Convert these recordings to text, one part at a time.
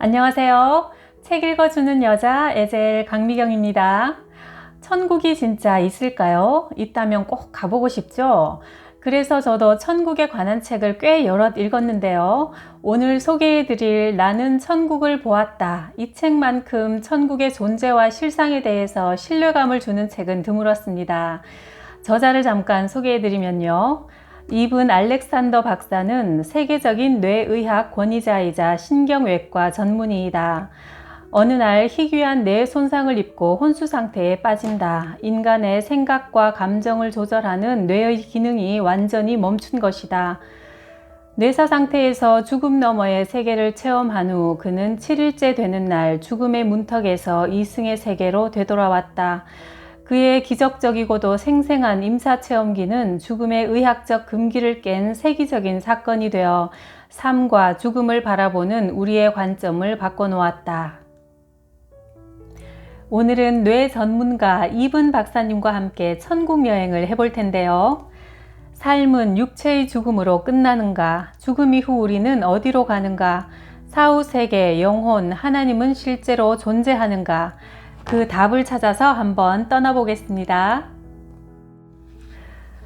안녕하세요. 책 읽어주는 여자 에젤 강미경입니다. 천국이 진짜 있을까요? 있다면 꼭 가보고 싶죠? 그래서 저도 천국에 관한 책을 꽤 여럿 읽었는데요. 오늘 소개해드릴 나는 천국을 보았다. 이 책만큼 천국의 존재와 실상에 대해서 신뢰감을 주는 책은 드물었습니다. 저자를 잠깐 소개해드리면요. 이분 알렉산더 박사는 세계적인 뇌의학 권위자이자 신경외과 전문의이다. 어느 날 희귀한 뇌 손상을 입고 혼수 상태에 빠진다. 인간의 생각과 감정을 조절하는 뇌의 기능이 완전히 멈춘 것이다. 뇌사 상태에서 죽음 너머의 세계를 체험한 후 그는 7일째 되는 날 죽음의 문턱에서 이승의 세계로 되돌아왔다. 그의 기적적이고도 생생한 임사체험기는 죽음의 의학적 금기를 깬 세기적인 사건이 되어 삶과 죽음을 바라보는 우리의 관점을 바꿔놓았다. 오늘은 뇌 전문가 이분 박사님과 함께 천국 여행을 해볼 텐데요. 삶은 육체의 죽음으로 끝나는가? 죽음 이후 우리는 어디로 가는가? 사후 세계, 영혼, 하나님은 실제로 존재하는가? 그 답을 찾아서 한번 떠나보겠습니다.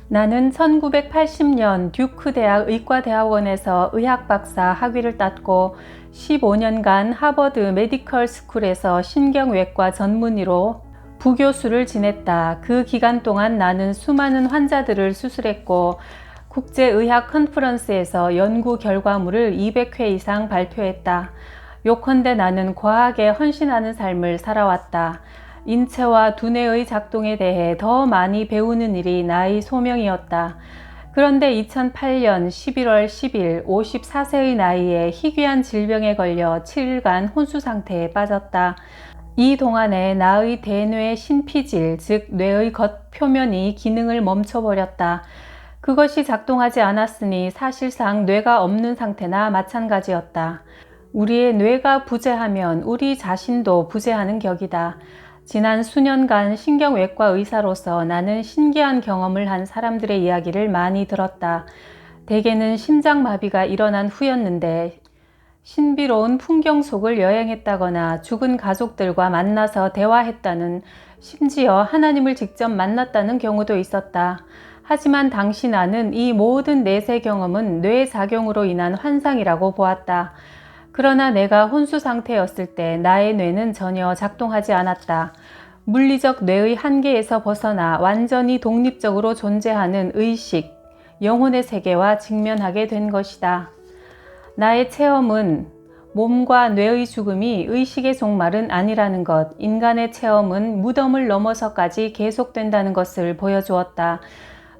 나는 1980년 듀크 대학 의과대학원에서 의학박사 학위를 땄고 15년간 하버드 메디컬 스쿨에서 신경외과 전문의로 부교수를 지냈다. 그 기간 동안 나는 수많은 환자들을 수술했고 국제의학 컨퍼런스에서 연구 결과물을 200회 이상 발표했다. 요컨대 나는 과학에 헌신하는 삶을 살아왔다. 인체와 두뇌의 작동에 대해 더 많이 배우는 일이 나의 소명이었다. 그런데 2008년 11월 10일 54세의 나이에 희귀한 질병에 걸려 7일간 혼수 상태에 빠졌다. 이 동안에 나의 대뇌 신피질, 즉 뇌의 겉표면이 기능을 멈춰버렸다. 그것이 작동하지 않았으니 사실상 뇌가 없는 상태나 마찬가지였다. 우리의 뇌가 부재하면 우리 자신도 부재하는 격이다. 지난 수년간 신경외과 의사로서 나는 신기한 경험을 한 사람들의 이야기를 많이 들었다. 대개는 심장마비가 일어난 후였는데 신비로운 풍경 속을 여행했다거나 죽은 가족들과 만나서 대화했다는, 심지어 하나님을 직접 만났다는 경우도 있었다. 하지만 당시 나는 이 모든 내세 경험은 뇌작용으로 인한 환상이라고 보았다. 그러나 내가 혼수 상태였을 때 나의 뇌는 전혀 작동하지 않았다. 물리적 뇌의 한계에서 벗어나 완전히 독립적으로 존재하는 의식, 영혼의 세계와 직면하게 된 것이다. 나의 체험은 몸과 뇌의 죽음이 의식의 종말은 아니라는 것, 인간의 체험은 무덤을 넘어서까지 계속된다는 것을 보여주었다.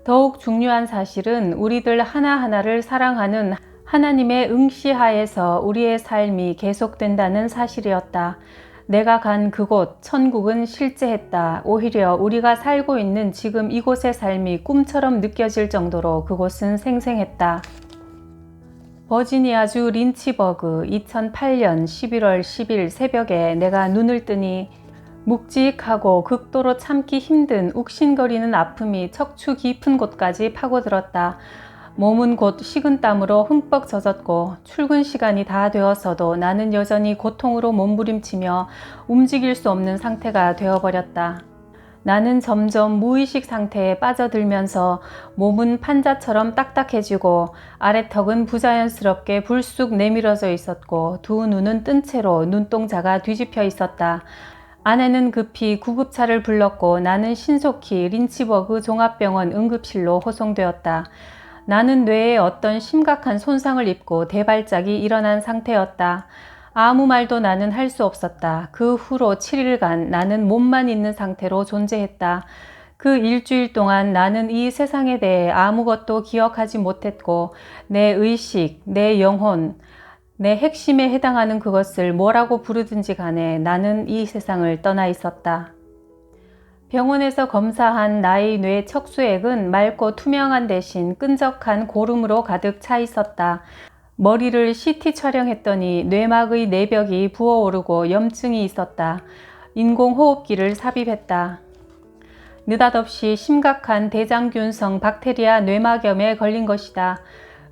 더욱 중요한 사실은 우리들 하나하나를 사랑하는 하나님의 응시하에서 우리의 삶이 계속된다는 사실이었다. 내가 간 그곳, 천국은 실제했다. 오히려 우리가 살고 있는 지금 이곳의 삶이 꿈처럼 느껴질 정도로 그곳은 생생했다. 버지니아주 린치버그 2008년 11월 10일 새벽에 내가 눈을 뜨니 묵직하고 극도로 참기 힘든 욱신거리는 아픔이 척추 깊은 곳까지 파고들었다. 몸은 곧 식은땀으로 흠뻑 젖었고 출근 시간이 다 되었어도 나는 여전히 고통으로 몸부림치며 움직일 수 없는 상태가 되어버렸다. 나는 점점 무의식 상태에 빠져들면서 몸은 판자처럼 딱딱해지고 아래턱은 부자연스럽게 불쑥 내밀어져 있었고 두 눈은 뜬 채로 눈동자가 뒤집혀 있었다. 아내는 급히 구급차를 불렀고 나는 신속히 린치버그 종합병원 응급실로 호송되었다. 나는 뇌에 어떤 심각한 손상을 입고 대발작이 일어난 상태였다. 아무 말도 나는 할 수 없었다. 그 후로 7일간 나는 몸만 있는 상태로 존재했다. 그 일주일 동안 나는 이 세상에 대해 아무것도 기억하지 못했고 내 의식, 내 영혼, 내 핵심에 해당하는 그것을 뭐라고 부르든지 간에 나는 이 세상을 떠나 있었다. 병원에서 검사한 나의 뇌 척수액은 맑고 투명한 대신 끈적한 고름으로 가득 차 있었다. 머리를 CT 촬영했더니 뇌막의 내벽이 부어오르고 염증이 있었다. 인공호흡기를 삽입했다. 느닷없이 심각한 대장균성 박테리아 뇌막염에 걸린 것이다.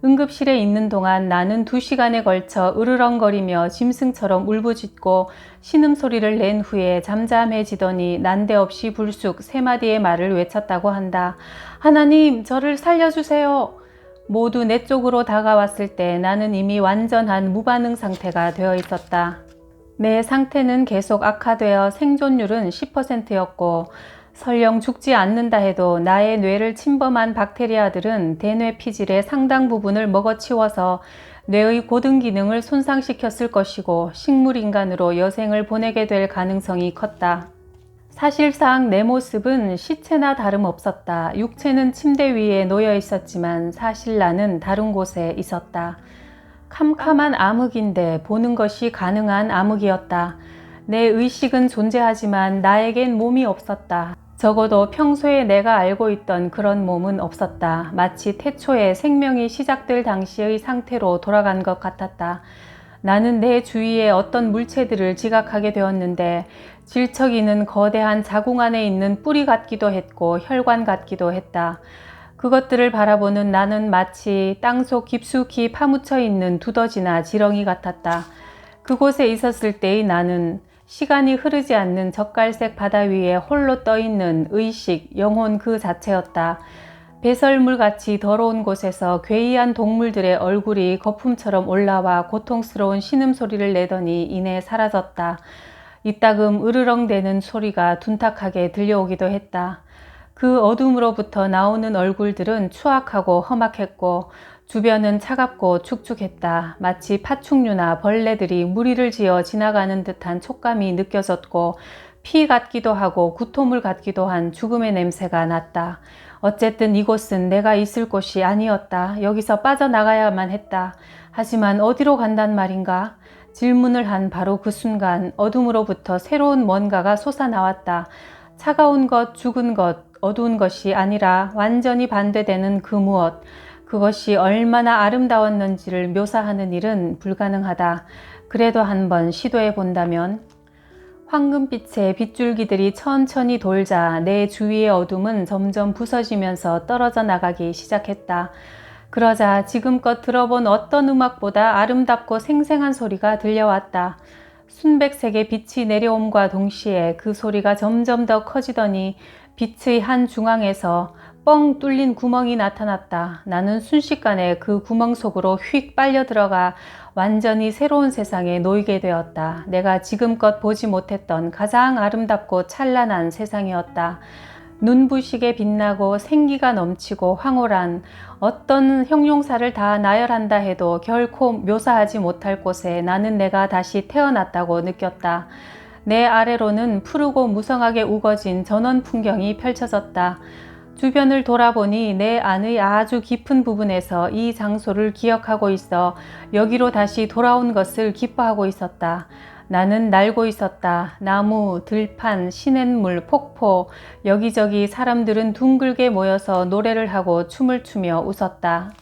응급실에 있는 동안 나는 2시간에 걸쳐 으르렁거리며 짐승처럼 울부짖고 신음소리를 낸 후에 잠잠해지더니 난데없이 불쑥 3마디의 말을 외쳤다고 한다. 하나님, 저를 살려주세요. 모두 내 쪽으로 다가왔을 때 나는 이미 완전한 무반응 상태가 되어 있었다. 내 상태는 계속 악화되어 생존율은 10%였고 설령 죽지 않는다 해도 나의 뇌를 침범한 박테리아들은 대뇌 피질의 상당 부분을 먹어치워서 뇌의 고등 기능을 손상시켰을 것이고 식물인간으로 여생을 보내게 될 가능성이 컸다. 사실상 내 모습은 시체나 다름없었다. 육체는 침대 위에 놓여 있었지만 사실 나는 다른 곳에 있었다. 캄캄한 암흑인데 보는 것이 가능한 암흑이었다. 내 의식은 존재하지만 나에겐 몸이 없었다. 적어도 평소에 내가 알고 있던 그런 몸은 없었다. 마치 태초에 생명이 시작될 당시의 상태로 돌아간 것 같았다. 나는 내 주위에 어떤 물체들을 지각하게 되었는데 질척이는 거대한 자궁 안에 있는 뿌리 같기도 했고 혈관 같기도 했다. 그것들을 바라보는 나는 마치 땅속 깊숙이 파묻혀 있는 두더지나 지렁이 같았다. 그곳에 있었을 때의 나는 시간이 흐르지 않는 젓갈색 바다 위에 홀로 떠있는 의식, 영혼 그 자체였다. 배설물같이 더러운 곳에서 괴이한 동물들의 얼굴이 거품처럼 올라와 고통스러운 신음소리를 내더니 이내 사라졌다. 이따금 으르렁대는 소리가 둔탁하게 들려오기도 했다. 그 어둠으로부터 나오는 얼굴들은 추악하고 험악했고 주변은 차갑고 축축했다. 마치 파충류나 벌레들이 무리를 지어 지나가는 듯한 촉감이 느껴졌고 피 같기도 하고 구토물 같기도 한 죽음의 냄새가 났다. 어쨌든 이곳은 내가 있을 곳이 아니었다. 여기서 빠져나가야만 했다. 하지만 어디로 간단 말인가? 질문을 한 바로 그 순간 어둠으로부터 새로운 뭔가가 솟아나왔다. 차가운 것, 죽은 것, 어두운 것이 아니라 완전히 반대되는 그 무엇. 그것이 얼마나 아름다웠는지를 묘사하는 일은 불가능하다. 그래도 한번 시도해 본다면? 황금빛의 빗줄기들이 천천히 돌자 내 주위의 어둠은 점점 부서지면서 떨어져 나가기 시작했다. 그러자 지금껏 들어본 어떤 음악보다 아름답고 생생한 소리가 들려왔다. 순백색의 빛이 내려옴과 동시에 그 소리가 점점 더 커지더니 빛의 한 중앙에서 뻥 뚫린 구멍이 나타났다. 나는 순식간에 그 구멍 속으로 휙 빨려 들어가 완전히 새로운 세상에 놓이게 되었다. 내가 지금껏 보지 못했던 가장 아름답고 찬란한 세상이었다. 눈부시게 빛나고 생기가 넘치고 황홀한 어떤 형용사를 다 나열한다 해도 결코 묘사하지 못할 곳에 나는 내가 다시 태어났다고 느꼈다. 내 아래로는 푸르고 무성하게 우거진 전원 풍경이 펼쳐졌다. 주변을 돌아보니 내 안의 아주 깊은 부분에서 이 장소를 기억하고 있어 여기로 다시 돌아온 것을 기뻐하고 있었다. 나는 날고 있었다. 나무, 들판, 시냇물, 폭포, 여기저기 사람들은 둥글게 모여서 노래를 하고 춤을 추며 웃었다.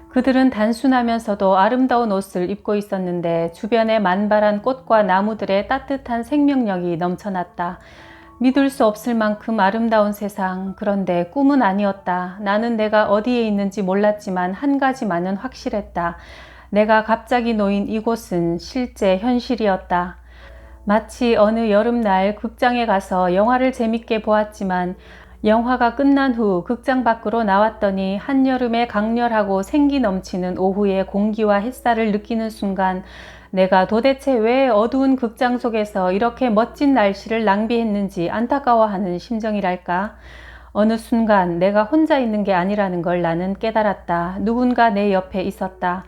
그들은 단순하면서도 아름다운 옷을 입고 있었는데 주변에 만발한 꽃과 나무들의 따뜻한 생명력이 넘쳐났다. 믿을 수 없을 만큼 아름다운 세상. 그런데 꿈은 아니었다. 나는 내가 어디에 있는지 몰랐지만 한 가지만은 확실했다. 내가 갑자기 놓인 이곳은 실제 현실이었다. 마치 어느 여름날 극장에 가서 영화를 재밌게 보았지만 영화가 끝난 후 극장 밖으로 나왔더니 한여름의 강렬하고 생기 넘치는 오후의 공기와 햇살을 느끼는 순간 내가 도대체 왜 어두운 극장 속에서 이렇게 멋진 날씨를 낭비했는지 안타까워하는 심정이랄까. 어느 순간 내가 혼자 있는 게 아니라는 걸 나는 깨달았다. 누군가 내 옆에 있었다.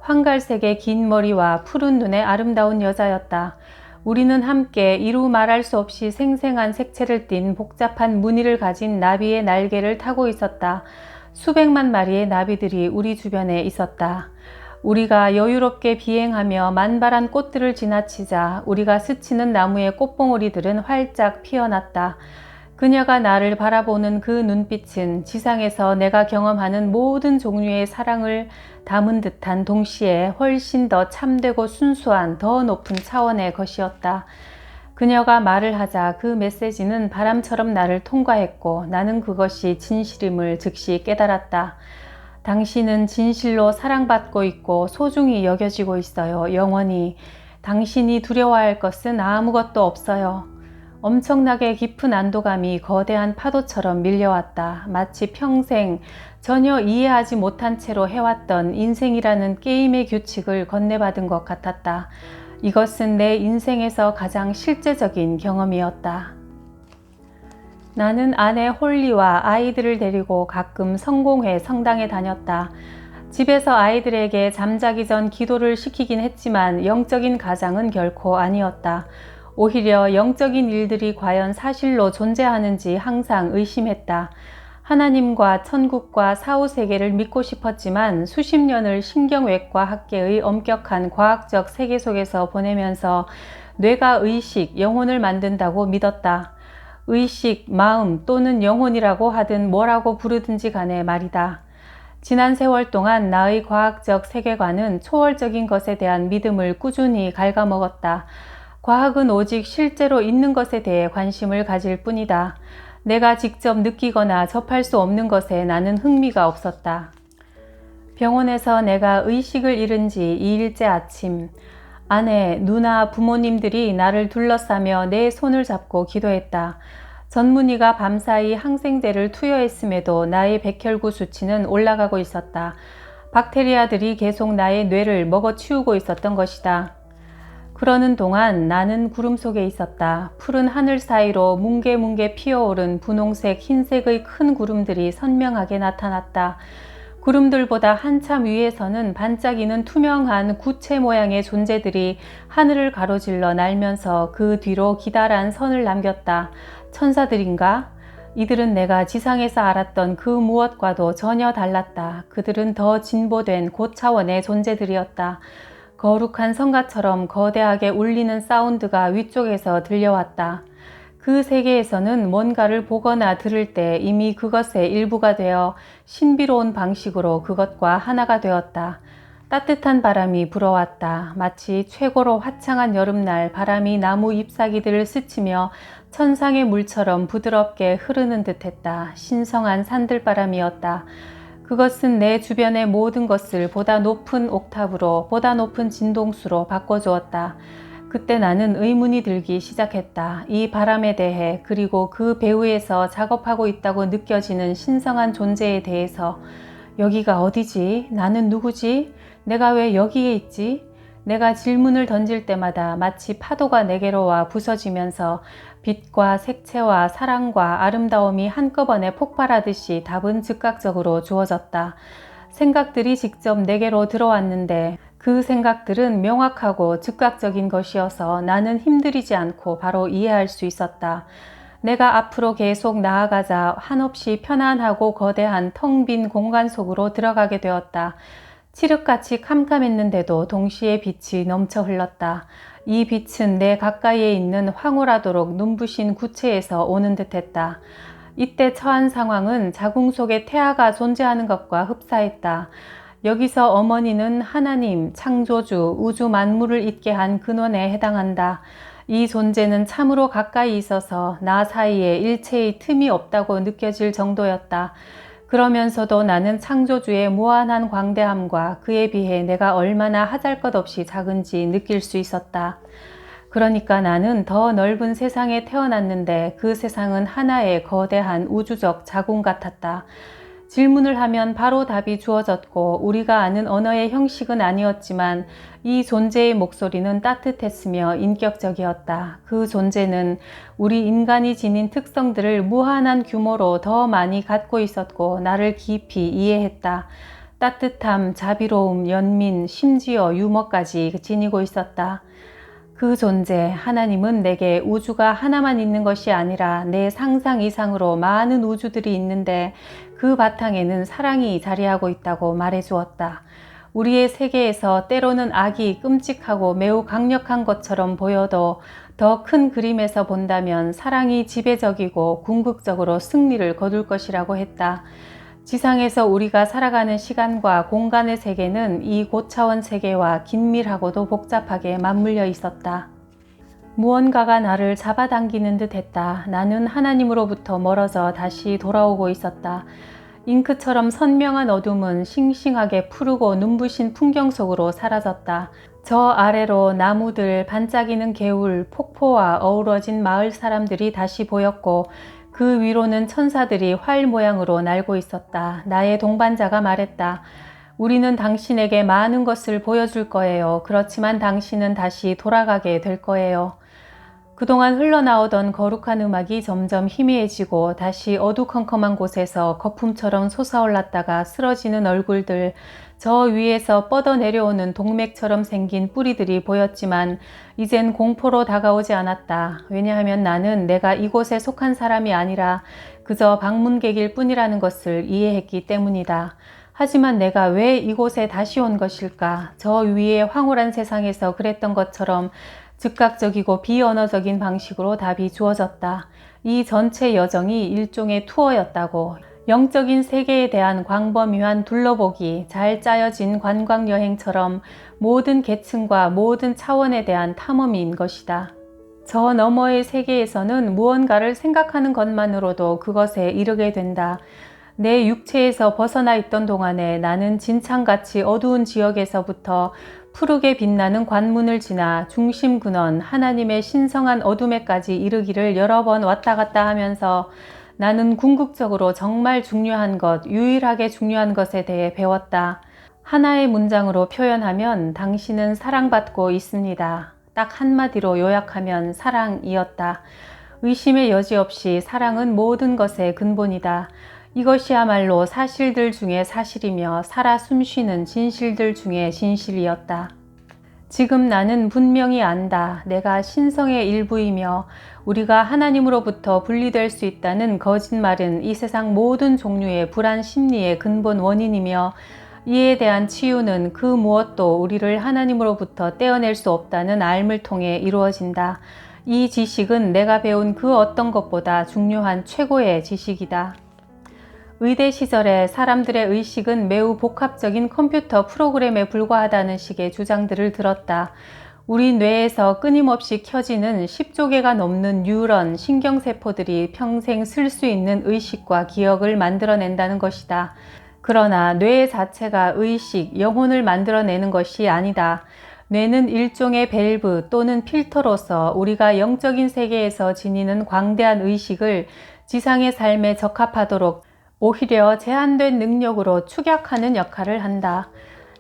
황갈색의 긴 머리와 푸른 눈의 아름다운 여자였다. 우리는 함께 이루 말할 수 없이 생생한 색채를 띤 복잡한 무늬를 가진 나비의 날개를 타고 있었다. 수백만 마리의 나비들이 우리 주변에 있었다. 우리가 여유롭게 비행하며 만발한 꽃들을 지나치자 우리가 스치는 나무의 꽃봉오리들은 활짝 피어났다. 그녀가 나를 바라보는 그 눈빛은 지상에서 내가 경험하는 모든 종류의 사랑을 담은 듯한 동시에 훨씬 더 참되고 순수한 더 높은 차원의 것이었다. 그녀가 말을 하자 그 메시지는 바람처럼 나를 통과했고 나는 그것이 진실임을 즉시 깨달았다. 당신은 진실로 사랑받고 있고 소중히 여겨지고 있어요. 영원히. 당신이 두려워할 것은 아무것도 없어요. 엄청나게 깊은 안도감이 거대한 파도처럼 밀려왔다. 마치 평생 전혀 이해하지 못한 채로 해왔던 인생이라는 게임의 규칙을 건네받은 것 같았다. 이것은 내 인생에서 가장 실제적인 경험이었다. 나는 아내 홀리와 아이들을 데리고 가끔 성공회 성당에 다녔다. 집에서 아이들에게 잠자기 전 기도를 시키긴 했지만 영적인 가장은 결코 아니었다. 오히려 영적인 일들이 과연 사실로 존재하는지 항상 의심했다. 하나님과 천국과 사후세계를 믿고 싶었지만 수십 년을 신경외과 학계의 엄격한 과학적 세계 속에서 보내면서 뇌가 의식, 영혼을 만든다고 믿었다. 의식, 마음 또는 영혼이라고 하든 뭐라고 부르든지 간에 말이다. 지난 세월 동안 나의 과학적 세계관은 초월적인 것에 대한 믿음을 꾸준히 갉아먹었다. 과학은 오직 실제로 있는 것에 대해 관심을 가질 뿐이다. 내가 직접 느끼거나 접할 수 없는 것에 나는 흥미가 없었다. 병원에서 내가 의식을 잃은 지 2일째 아침, 아내, 누나, 부모님들이 나를 둘러싸며 내 손을 잡고 기도했다. 전문의가 밤사이 항생제를 투여했음에도 나의 백혈구 수치는 올라가고 있었다. 박테리아들이 계속 나의 뇌를 먹어치우고 있었던 것이다. 그러는 동안 나는 구름 속에 있었다. 푸른 하늘 사이로 뭉게뭉게 피어오른 분홍색, 흰색의 큰 구름들이 선명하게 나타났다. 구름들보다 한참 위에서는 반짝이는 투명한 구체 모양의 존재들이 하늘을 가로질러 날면서 그 뒤로 기다란 선을 남겼다. 천사들인가? 이들은 내가 지상에서 알았던 그 무엇과도 전혀 달랐다. 그들은 더 진보된 고차원의 존재들이었다. 거룩한 성가처럼 거대하게 울리는 사운드가 위쪽에서 들려왔다. 그 세계에서는 뭔가를 보거나 들을 때 이미 그것의 일부가 되어 신비로운 방식으로 그것과 하나가 되었다. 따뜻한 바람이 불어왔다. 마치 최고로 화창한 여름날 바람이 나무 잎사귀들을 스치며 천상의 물처럼 부드럽게 흐르는 듯했다. 신성한 산들바람이었다. 그것은 내 주변의 모든 것을 보다 높은 옥탑으로, 보다 높은 진동수로 바꿔주었다. 그때 나는 의문이 들기 시작했다. 이 바람에 대해, 그리고 그 배후에서 작업하고 있다고 느껴지는 신성한 존재에 대해서. 여기가 어디지? 나는 누구지? 내가 왜 여기에 있지? 내가 질문을 던질 때마다 마치 파도가 내게로 와 부서지면서 빛과 색채와 사랑과 아름다움이 한꺼번에 폭발하듯이 답은 즉각적으로 주어졌다. 생각들이 직접 내게로 들어왔는데 그 생각들은 명확하고 즉각적인 것이어서 나는 힘들이지 않고 바로 이해할 수 있었다. 내가 앞으로 계속 나아가자 한없이 편안하고 거대한 텅 빈 공간 속으로 들어가게 되었다. 칠흑같이 캄캄했는데도 동시에 빛이 넘쳐 흘렀다. 이 빛은 내 가까이에 있는 황홀하도록 눈부신 구체에서 오는 듯했다. 이때 처한 상황은 자궁 속에 태아가 존재하는 것과 흡사했다. 여기서 어머니는 하나님, 창조주, 우주 만물을 있게 한 근원에 해당한다. 이 존재는 참으로 가까이 있어서 나 사이에 일체의 틈이 없다고 느껴질 정도였다. 그러면서도 나는 창조주의 무한한 광대함과 그에 비해 내가 얼마나 하잘것없이 작은지 느낄 수 있었다. 그러니까 나는 더 넓은 세상에 태어났는데 그 세상은 하나의 거대한 우주적 자궁 같았다. 질문을 하면 바로 답이 주어졌고 우리가 아는 언어의 형식은 아니었지만 이 존재의 목소리는 따뜻했으며 인격적이었다. 그 존재는 우리 인간이 지닌 특성들을 무한한 규모로 더 많이 갖고 있었고 나를 깊이 이해했다. 따뜻함, 자비로움, 연민, 심지어 유머까지 지니고 있었다. 그 존재, 하나님은 내게 우주가 하나만 있는 것이 아니라 내 상상 이상으로 많은 우주들이 있는데 그 바탕에는 사랑이 자리하고 있다고 말해주었다. 우리의 세계에서 때로는 악이 끔찍하고 매우 강력한 것처럼 보여도 더 큰 그림에서 본다면 사랑이 지배적이고 궁극적으로 승리를 거둘 것이라고 했다. 지상에서 우리가 살아가는 시간과 공간의 세계는 이 고차원 세계와 긴밀하고도 복잡하게 맞물려 있었다. 무언가가 나를 잡아당기는 듯 했다. 나는 하나님으로부터 멀어져 다시 돌아오고 있었다. 잉크처럼 선명한 어둠은 싱싱하게 푸르고 눈부신 풍경 속으로 사라졌다. 저 아래로 나무들, 반짝이는 개울, 폭포와 어우러진 마을 사람들이 다시 보였고 그 위로는 천사들이 활 모양으로 날고 있었다. 나의 동반자가 말했다. 우리는 당신에게 많은 것을 보여줄 거예요. 그렇지만 당신은 다시 돌아가게 될 거예요. 그동안 흘러나오던 거룩한 음악이 점점 희미해지고 다시 어두컴컴한 곳에서 거품처럼 솟아올랐다가 쓰러지는 얼굴들, 저 위에서 뻗어 내려오는 동맥처럼 생긴 뿌리들이 보였지만 이젠 공포로 다가오지 않았다. 왜냐하면 나는 내가 이곳에 속한 사람이 아니라 그저 방문객일 뿐이라는 것을 이해했기 때문이다. 하지만 내가 왜 이곳에 다시 온 것일까? 저 위의 황홀한 세상에서 그랬던 것처럼 즉각적이고 비언어적인 방식으로 답이 주어졌다. 이 전체 여정이 일종의 투어였다고. 영적인 세계에 대한 광범위한 둘러보기, 잘 짜여진 관광여행처럼 모든 계층과 모든 차원에 대한 탐험인 것이다. 저 너머의 세계에서는 무언가를 생각하는 것만으로도 그것에 이르게 된다. 내 육체에서 벗어나 있던 동안에 나는 진창같이 어두운 지역에서부터 푸르게 빛나는 관문을 지나 중심 근원 하나님의 신성한 어둠에까지 이르기를 여러 번 왔다 갔다 하면서 나는 궁극적으로 정말 중요한 것, 유일하게 중요한 것에 대해 배웠다. 하나의 문장으로 표현하면 당신은 사랑받고 있습니다. 딱 한마디로 요약하면 사랑이었다. 의심의 여지 없이 사랑은 모든 것의 근본이다. 이것이야말로 사실들 중에 사실이며 살아 숨쉬는 진실들 중에 진실이었다. 지금 나는 분명히 안다. 내가 신성의 일부이며 우리가 하나님으로부터 분리될 수 있다는 거짓말은 이 세상 모든 종류의 불안 심리의 근본 원인이며 이에 대한 치유는 그 무엇도 우리를 하나님으로부터 떼어낼 수 없다는 알을 통해 이루어진다. 이 지식은 내가 배운 그 어떤 것보다 중요한 최고의 지식이다. 의대 시절에 사람들의 의식은 매우 복합적인 컴퓨터 프로그램에 불과하다는 식의 주장들을 들었다. 우리 뇌에서 끊임없이 켜지는 10조 개가 넘는 뉴런, 신경세포들이 평생 쓸 수 있는 의식과 기억을 만들어낸다는 것이다. 그러나 뇌 자체가 의식, 영혼을 만들어내는 것이 아니다. 뇌는 일종의 밸브 또는 필터로서 우리가 영적인 세계에서 지니는 광대한 의식을 지상의 삶에 적합하도록 오히려 제한된 능력으로 축약하는 역할을 한다.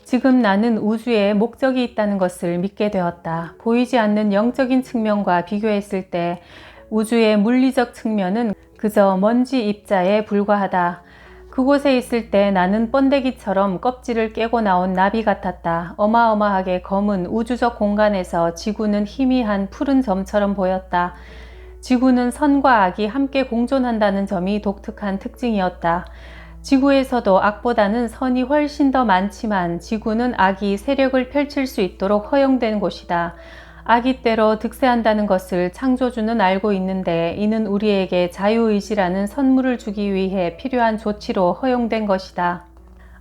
지금 나는 우주에 목적이 있다는 것을 믿게 되었다. 보이지 않는 영적인 측면과 비교했을 때 우주의 물리적 측면은 그저 먼지 입자에 불과하다. 그곳에 있을 때 나는 번데기처럼 껍질을 깨고 나온 나비 같았다. 어마어마하게 검은 우주적 공간에서 지구는 희미한 푸른 점처럼 보였다. 지구는 선과 악이 함께 공존한다는 점이 독특한 특징이었다. 지구에서도 악보다는 선이 훨씬 더 많지만 지구는 악이 세력을 펼칠 수 있도록 허용된 곳이다. 악이 때로 득세한다는 것을 창조주는 알고 있는데 이는 우리에게 자유의지라는 선물을 주기 위해 필요한 조치로 허용된 것이다.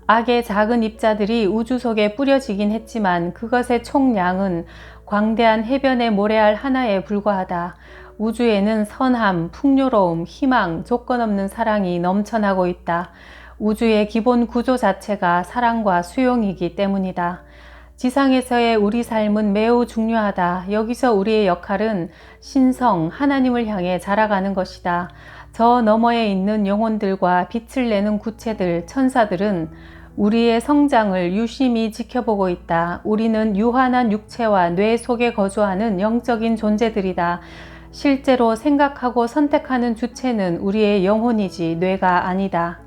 악의 작은 입자들이 우주 속에 뿌려지긴 했지만 그것의 총량은 광대한 해변의 모래알 하나에 불과하다. 우주에는 선함, 풍요로움, 희망, 조건 없는 사랑이 넘쳐나고 있다. 우주의 기본 구조 자체가 사랑과 수용이기 때문이다. 지상에서의 우리 삶은 매우 중요하다. 여기서 우리의 역할은 신성, 하나님을 향해 자라가는 것이다. 저 너머에 있는 영혼들과 빛을 내는 구체들, 천사들은 우리의 성장을 유심히 지켜보고 있다. 우리는 유한한 육체와 뇌 속에 거주하는 영적인 존재들이다. 실제로 생각하고 선택하는 주체는 우리의 영혼이지 뇌가 아니다.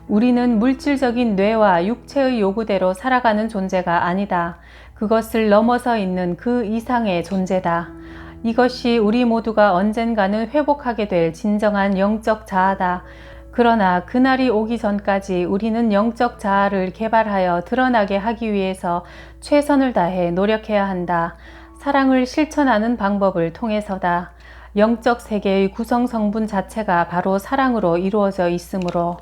우리는 물질적인 뇌와 육체의 요구대로 살아가는 존재가 아니다. 그것을 넘어서 있는 그 이상의 존재다. 이것이 우리 모두가 언젠가는 회복하게 될 진정한 영적 자아다. 그러나 그날이 오기 전까지 우리는 영적 자아를 개발하여 드러나게 하기 위해서 최선을 다해 노력해야 한다. 사랑을 실천하는 방법을 통해서다. 영적 세계의 구성 성분 자체가 바로 사랑으로 이루어져 있으므로.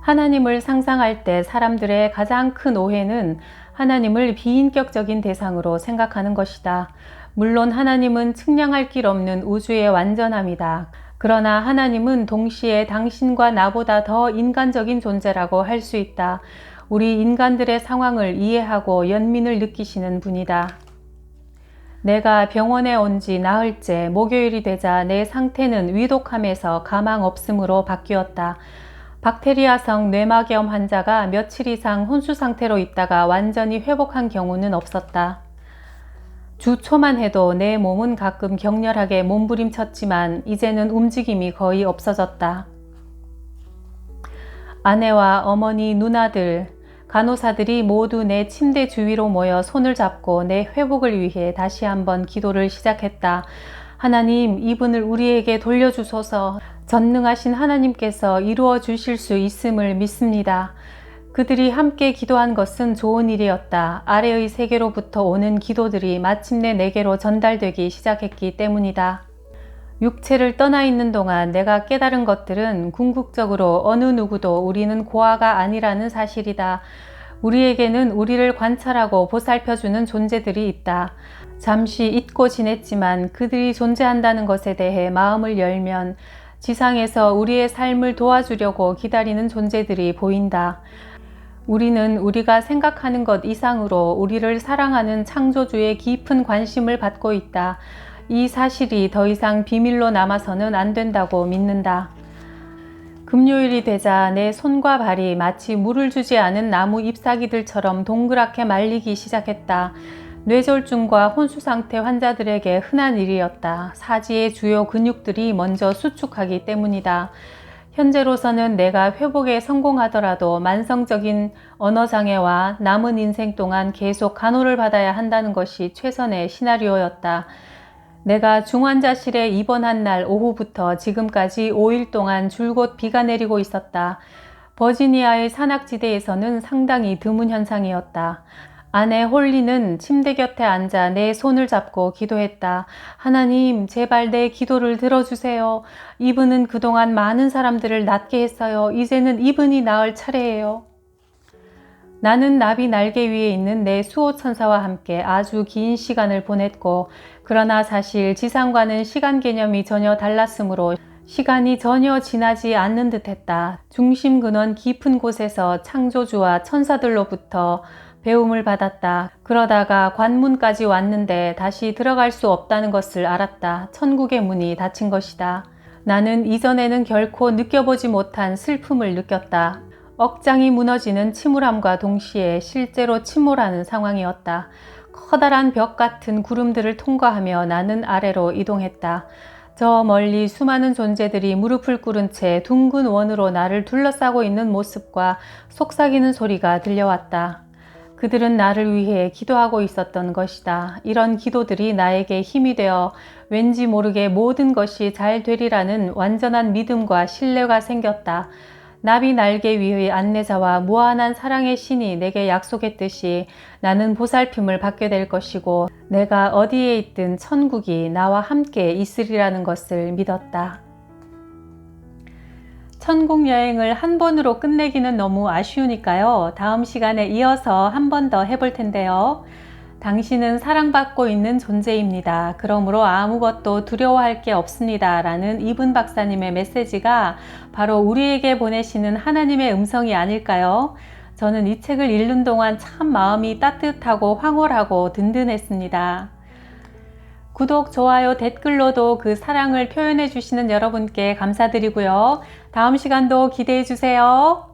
하나님을 상상할 때 사람들의 가장 큰 오해는 하나님을 비인격적인 대상으로 생각하는 것이다. 물론 하나님은 측량할 길 없는 우주의 완전함이다. 그러나 하나님은 동시에 당신과 나보다 더 인간적인 존재라고 할 수 있다. 우리 인간들의 상황을 이해하고 연민을 느끼시는 분이다. 내가 병원에 온 지 나흘째 목요일이 되자 내 상태는 위독함에서 가망 없음으로 바뀌었다. 박테리아성 뇌막염 환자가 며칠 이상 혼수 상태로 있다가 완전히 회복한 경우는 없었다. 주 초만 해도 내 몸은 가끔 격렬하게 몸부림쳤지만 이제는 움직임이 거의 없어졌다. 아내와 어머니, 누나들, 간호사들이 모두 내 침대 주위로 모여 손을 잡고 내 회복을 위해 다시 한번 기도를 시작했다. 하나님, 이분을 우리에게 돌려주소서. 전능하신 하나님께서 이루어 주실 수 있음을 믿습니다. 그들이 함께 기도한 것은 좋은 일이었다. 아래의 세계로부터 오는 기도들이 마침내 내게로 전달되기 시작했기 때문이다. 육체를 떠나 있는 동안 내가 깨달은 것들은 궁극적으로 어느 누구도 우리는 고아가 아니라는 사실이다. 우리에게는 우리를 관찰하고 보살펴주는 존재들이 있다. 잠시 잊고 지냈지만 그들이 존재한다는 것에 대해 마음을 열면 지상에서 우리의 삶을 도와주려고 기다리는 존재들이 보인다. 우리는 우리가 생각하는 것 이상으로 우리를 사랑하는 창조주의 깊은 관심을 받고 있다. 이 사실이 더 이상 비밀로 남아서는 안 된다고 믿는다. 금요일이 되자 내 손과 발이 마치 물을 주지 않은 나무 잎사귀들처럼 동그랗게 말리기 시작했다. 뇌졸중과 혼수상태 환자들에게 흔한 일이었다. 사지의 주요 근육들이 먼저 수축하기 때문이다. 현재로서는 내가 회복에 성공하더라도 만성적인 언어장애와 남은 인생 동안 계속 간호를 받아야 한다는 것이 최선의 시나리오였다. 내가 중환자실에 입원한 날 오후부터 지금까지 5일 동안 줄곧 비가 내리고 있었다. 버지니아의 산악지대에서는 상당히 드문 현상이었다. 아내 홀리는 침대 곁에 앉아 내 손을 잡고 기도했다. 하나님, 제발 내 기도를 들어주세요. 이분은 그동안 많은 사람들을 낫게 했어요. 이제는 이분이 나을 차례예요. 나는 나비 날개 위에 있는 내 수호천사와 함께 아주 긴 시간을 보냈고, 그러나 사실 지상과는 시간 개념이 전혀 달랐으므로 시간이 전혀 지나지 않는 듯했다. 중심 근원 깊은 곳에서 창조주와 천사들로부터 배움을 받았다. 그러다가 관문까지 왔는데 다시 들어갈 수 없다는 것을 알았다. 천국의 문이 닫힌 것이다. 나는 이전에는 결코 느껴보지 못한 슬픔을 느꼈다. 억장이 무너지는 침울함과 동시에 실제로 침몰하는 상황이었다. 커다란 벽 같은 구름들을 통과하며 나는 아래로 이동했다. 저 멀리 수많은 존재들이 무릎을 꿇은 채 둥근 원으로 나를 둘러싸고 있는 모습과 속삭이는 소리가 들려왔다. 그들은 나를 위해 기도하고 있었던 것이다. 이런 기도들이 나에게 힘이 되어 왠지 모르게 모든 것이 잘 되리라는 완전한 믿음과 신뢰가 생겼다. 나비 날개 위의 안내자와 무한한 사랑의 신이 내게 약속했듯이 나는 보살핌을 받게 될 것이고 내가 어디에 있든 천국이 나와 함께 있으리라는 것을 믿었다. 천국 여행을 한 번으로 끝내기는 너무 아쉬우니까요. 다음 시간에 이어서 한 번 더 해볼 텐데요. 당신은 사랑받고 있는 존재입니다. 그러므로 아무것도 두려워할 게 없습니다. 라는 이분 박사님의 메시지가 바로 우리에게 보내시는 하나님의 음성이 아닐까요? 저는 이 책을 읽는 동안 참 마음이 따뜻하고 황홀하고 든든했습니다. 구독, 좋아요, 댓글로도 그 사랑을 표현해 주시는 여러분께 감사드리고요. 다음 시간도 기대해 주세요.